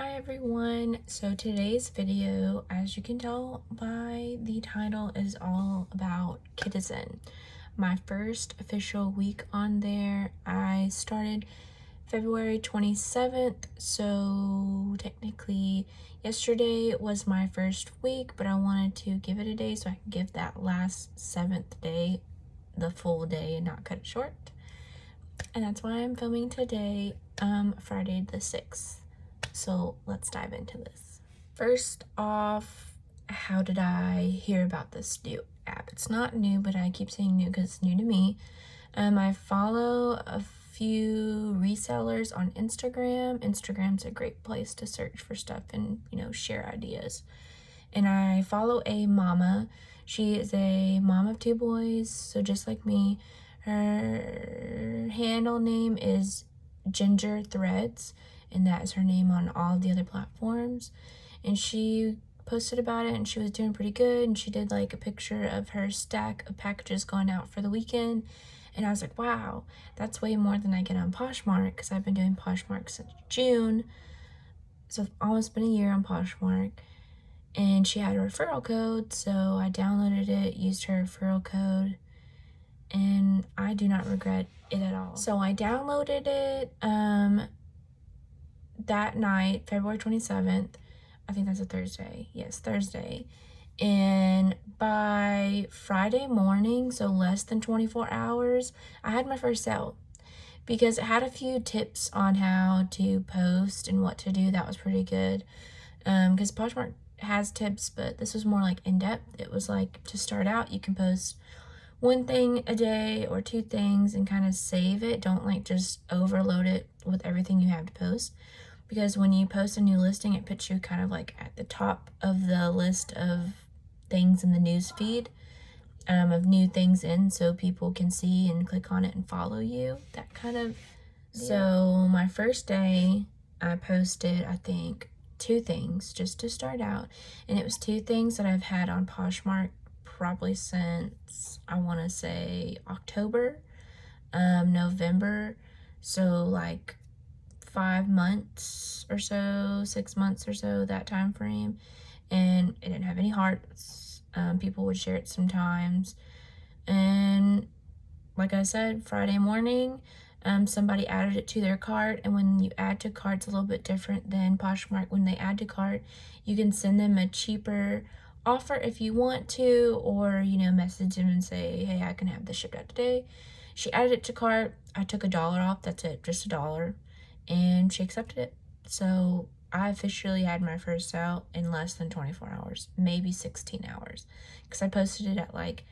Hi everyone, so today's video, as you can tell by the title, is all about Kidizen. My first official week on there. I started February 27th, so technically yesterday was my first week, but I wanted to give it a day so I can give that last 7th day the full day and not cut it short. And that's why I'm filming today, Friday the 6th. So let's dive into this. First off, how did I hear about this new app? It's not new, but I keep saying new because it's new to me. I follow a few resellers on Instagram. Instagram's a great place to search for stuff and, share ideas. And I follow a mama. She is a mom of 2 boys, so just like me. Her handle name is Ginger Threads, and that is her name on all of the other platforms. And she posted about it and she was doing pretty good, and she did like a picture of her stack of packages going out for the weekend, and I was like, wow, that's way more than I get on Poshmark, because I've been doing Poshmark since June, so it's almost been a year on Poshmark. And she had a referral code, so I downloaded it, used her referral code, and I do not regret it at all. So I downloaded it that night, February 27th. I think that's a Thursday. Yes, Thursday. And by Friday morning, so less than 24 hours, I had my first sale, because it had a few tips on how to post and what to do. That was pretty good. Because Poshmark has tips, but this was more like in-depth. It was like, to start out, you can post 1 thing a day or 2 things and kind of save it. Don't like just overload it with everything you have to post, because when you post a new listing, it puts you kind of like at the top of the list of things in the news feed, of new things in, so people can see and click on it and follow you, that kind of deal. So my first day, I posted, I think, 2 things just to start out, and it was 2 things that I've had on Poshmark probably since, I want to say, October, November, so like 5 months or so, 6 months or so, that time frame. And it didn't have any hearts. People would share it sometimes, and like I said, Friday morning, somebody added it to their cart. And when you add to cart, it's a little bit different than Poshmark. When they add to cart, you can send them a cheaper offer if you want to, or message them and say, hey, I can have this shipped out today. She added it to cart. I took $1 off. That's it, just $1, and she accepted it. So I officially had my first sale in less than 24 hours, maybe 16 hours, because I posted it at like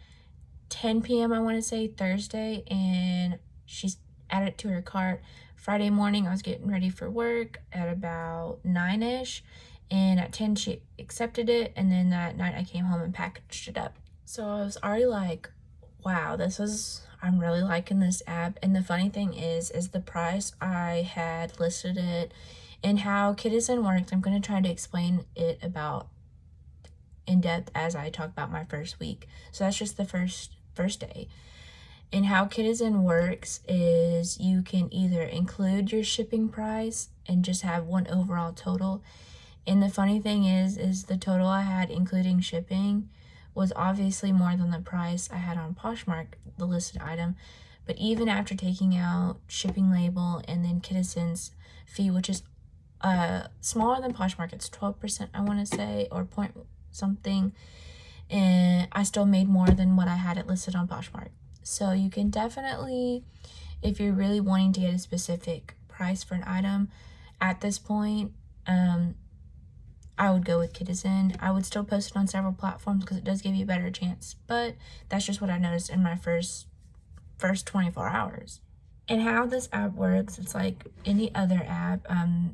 10 p.m. I want to say, Thursday, and she added it to her cart. Friday morning, I was getting ready for work at about 9ish, and at 10 she accepted it, and then that night I came home and packaged it up. So I was already like, wow, I'm really liking this app. And the funny thing is the price I had listed it, and how Kidizen works. I'm going to try to explain it about in depth as I talk about my first week. So that's just the first day. And how Kidizen works is you can either include your shipping price and just have one overall total. And the funny thing is the total I had including shipping was obviously more than the price I had on Poshmark, the listed item. But even after taking out shipping label and then Kidizen's fee, which is smaller than Poshmark, it's 12%, I want to say, or point something, and I still made more than what I had it listed on Poshmark. So you can definitely, if you're really wanting to get a specific price for an item at this point, I would go with Kidizen. I would still post it on several platforms because it does give you a better chance, but that's just what I noticed in my first 24 hours. And how this app works, it's like any other app.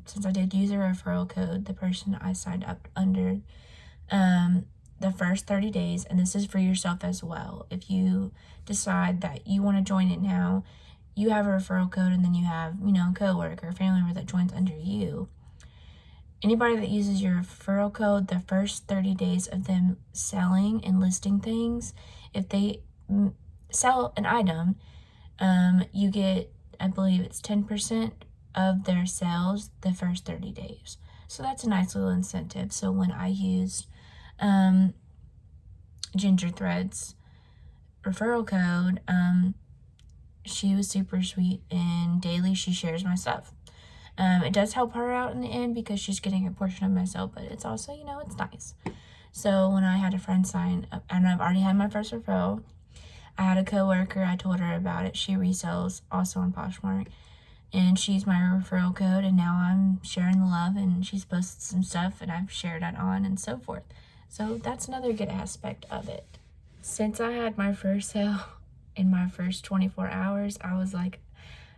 Since I did use a referral code, the person I signed up under, the first 30 days, and this is for yourself as well. If you decide that you want to join it now, you have a referral code, and then you have, a coworker or family member that joins under you. Anybody that uses your referral code, the first 30 days of them selling and listing things, if they sell an item, you get, I believe it's 10% of their sales the first 30 days. So that's a nice little incentive. So when I used Ginger Threads referral code, she was super sweet, and daily she shares my stuff. It does help her out in the end because she's getting a portion of my sale, but it's also, it's nice. So when I had a friend sign up, and I've already had my first referral, I had a coworker, I told her about it. She resells also on Poshmark, and she's my referral code, and now I'm sharing the love, and she's posted some stuff, and I've shared it on, and so forth. So that's another good aspect of it. Since I had my first sale in my first 24 hours, I was like,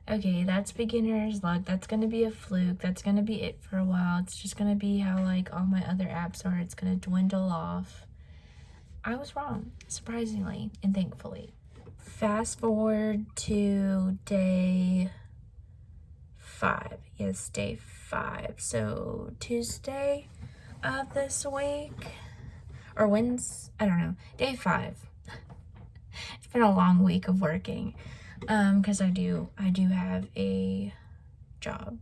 okay, that's beginner's luck. That's going to be a fluke. That's going to be it for a while. It's just going to be how like all my other apps are. It's going to dwindle off. I was wrong, surprisingly and thankfully. Fast forward to day 5. Yes, day 5. So Tuesday of this week, or Wednesday, I don't know, day 5. It's been a long week of working, because I do have a job.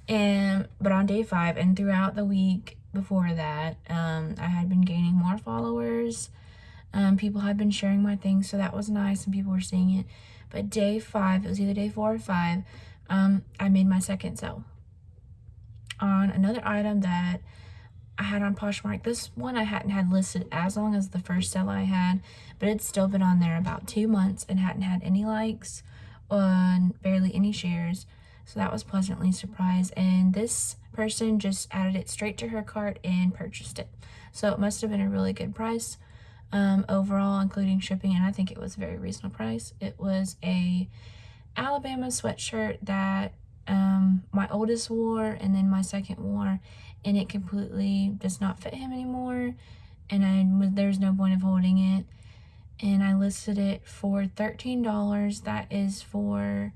But on day 5 and throughout the week before that, I had been gaining more followers. People had been sharing my things, so that was nice, and people were seeing it. But day 5, it was either day 4 or 5, I made my second sale on another item that I had on Poshmark. This one I hadn't had listed as long as the first sale I had, but it's still been on there about 2 months and hadn't had any likes and barely any shares. So that was pleasantly surprised. And this person just added it straight to her cart and purchased it. So it must have been a really good price overall, including shipping. And I think it was a very reasonable price. It was a Alabama sweatshirt that my oldest wore, and then my second wore, and it completely does not fit him anymore, and there's no point of holding it, and I listed it for $13. That is for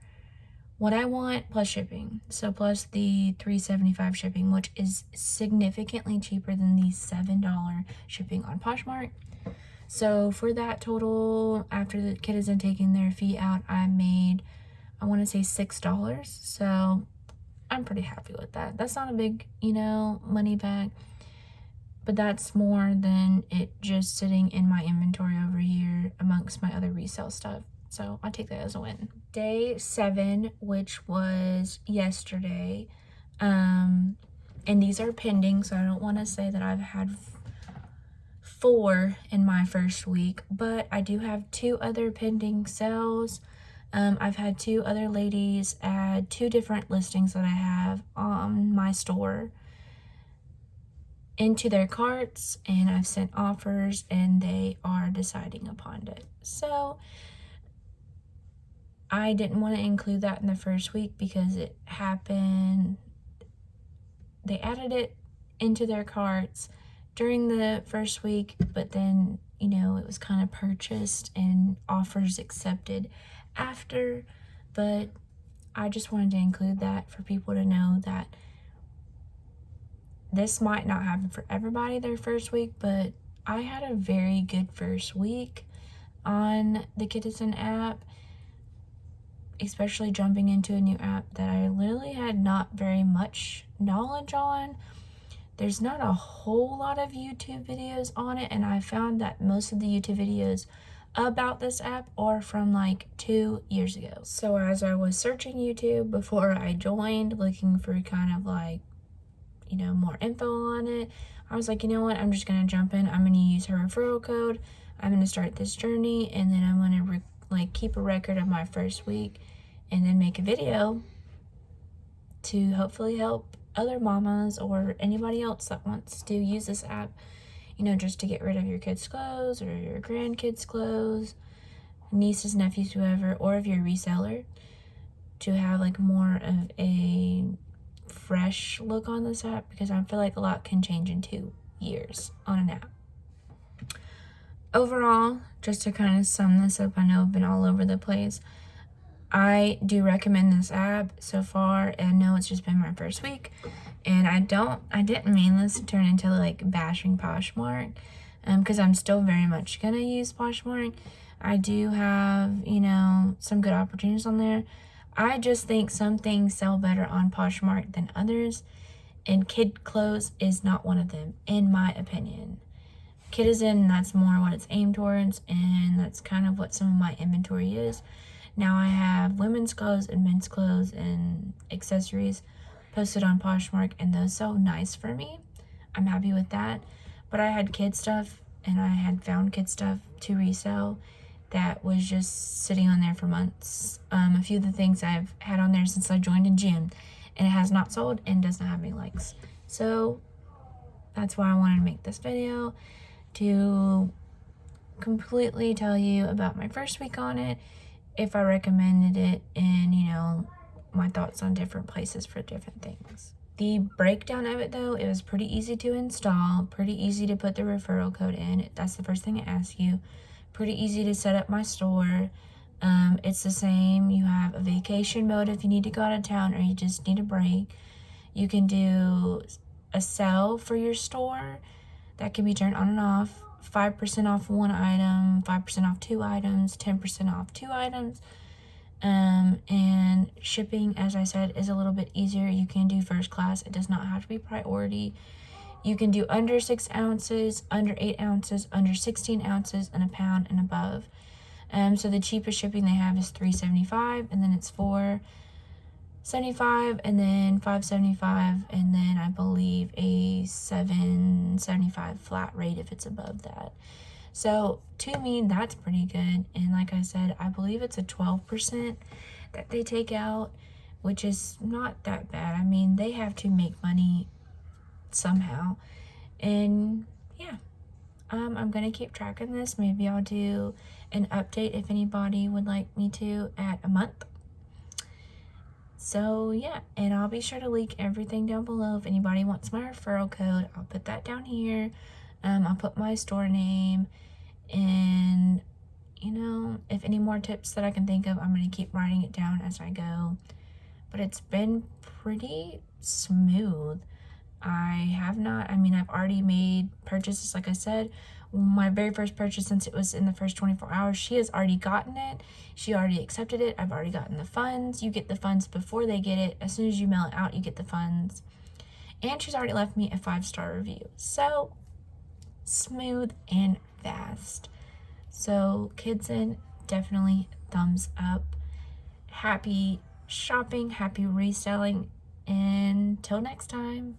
what I want plus shipping, so plus the $3.75 shipping, which is significantly cheaper than the $7 shipping on Poshmark. So for that total, after the Kidizen taking their fee out, I made, I want to say $6. So I'm pretty happy with that. That's not a big, money back, but that's more than it just sitting in my inventory over here amongst my other resale stuff. So I take that as a win. Day 7, which was yesterday, and these are pending, so I don't want to say that I've had 4 in my first week, but I do have 2 other pending sales. I've had 2 other ladies add 2 different listings that I have on my store into their carts, and I've sent offers, and they are deciding upon it. So I didn't want to include that in the first week because it happened. They added it into their carts during the first week, but then, it was kind of purchased and offers accepted after. But I just wanted to include that for people to know that this might not happen for everybody their first week, but I had a very good first week on the Kidizen app, especially jumping into a new app that I literally had not very much knowledge on. There's not a whole lot of YouTube videos on it, and I found that most of the YouTube videos about this app are from like 2 years ago. So as I was searching YouTube before I joined, looking for kind of like, more info on it, I was like, you know what, I'm just going to jump in. I'm going to use her referral code. I'm going to start this journey, and then I'm going to keep a record of my first week and then make a video to hopefully help other mamas or anybody else that wants to use this app, just to get rid of your kids' clothes or your grandkids' clothes, nieces, nephews, whoever, or if you're a reseller, to have like more of a fresh look on this app, because I feel like a lot can change in 2 years on an app. Overall, just to kind of sum this up, I know I've been all over the place. I do recommend this app so far, and I know it's just been my first week, and I didn't mean this to turn into like bashing Poshmark, because I'm still very much gonna use Poshmark. I do have, some good opportunities on there, I just think some things sell better on Poshmark than others, and kid clothes is not one of them, in my opinion. Kidizen, that's more what it's aimed towards, and that's kind of what some of my inventory is. Now I have women's clothes and men's clothes and accessories posted on Poshmark, and those sell nice for me. I'm happy with that. But I had kid stuff, and I had found kid stuff to resell that was just sitting on there for months. A few of the things I've had on there since I joined in gym, and it has not sold and does not have any likes. So that's why I wanted to make this video, to completely tell you about my first week on it, if I recommended it, and my thoughts on different places for different things. The breakdown of it, though, it was pretty easy to install, pretty easy to put the referral code in. That's the first thing it asks you. Pretty easy to set up my store. It's the same. You have a vacation mode if you need to go out of town or you just need a break. You can do a sell for your store that can be turned on and off. 5% off one item, 5% off two items, 10% off two items. And shipping, as I said, is a little bit easier. You can do first class. It does not have to be priority. You can do under 6 ounces, under 8 ounces, under 16 ounces, and a pound and above. So the cheapest shipping they have is $3.75, and then it's $4.75, and then $5.75, and then I believe a $7.75 flat rate if it's above that. So to me, that's pretty good. And like I said, I believe it's a 12% that they take out, which is not that bad. I mean, they have to make money somehow. And yeah, I'm gonna keep tracking this. Maybe I'll do an update if anybody would like me to at a month. So yeah, and I'll be sure to link everything down below. If anybody wants my referral code, I'll put that down here. I'll put my store name, and if any more tips that I can think of, I'm going to keep writing it down as I go. But it's been pretty smooth. I've already made purchases, like I said. My very first purchase, since it was in the first 24 hours, she has already gotten it. She already accepted it. I've already gotten the funds. You get the funds before they get it. As soon as you mail it out, you get the funds. And she's already left me a 5-star review. So smooth and fast. So Kidizen, definitely thumbs up. Happy shopping, happy reselling, and till next time.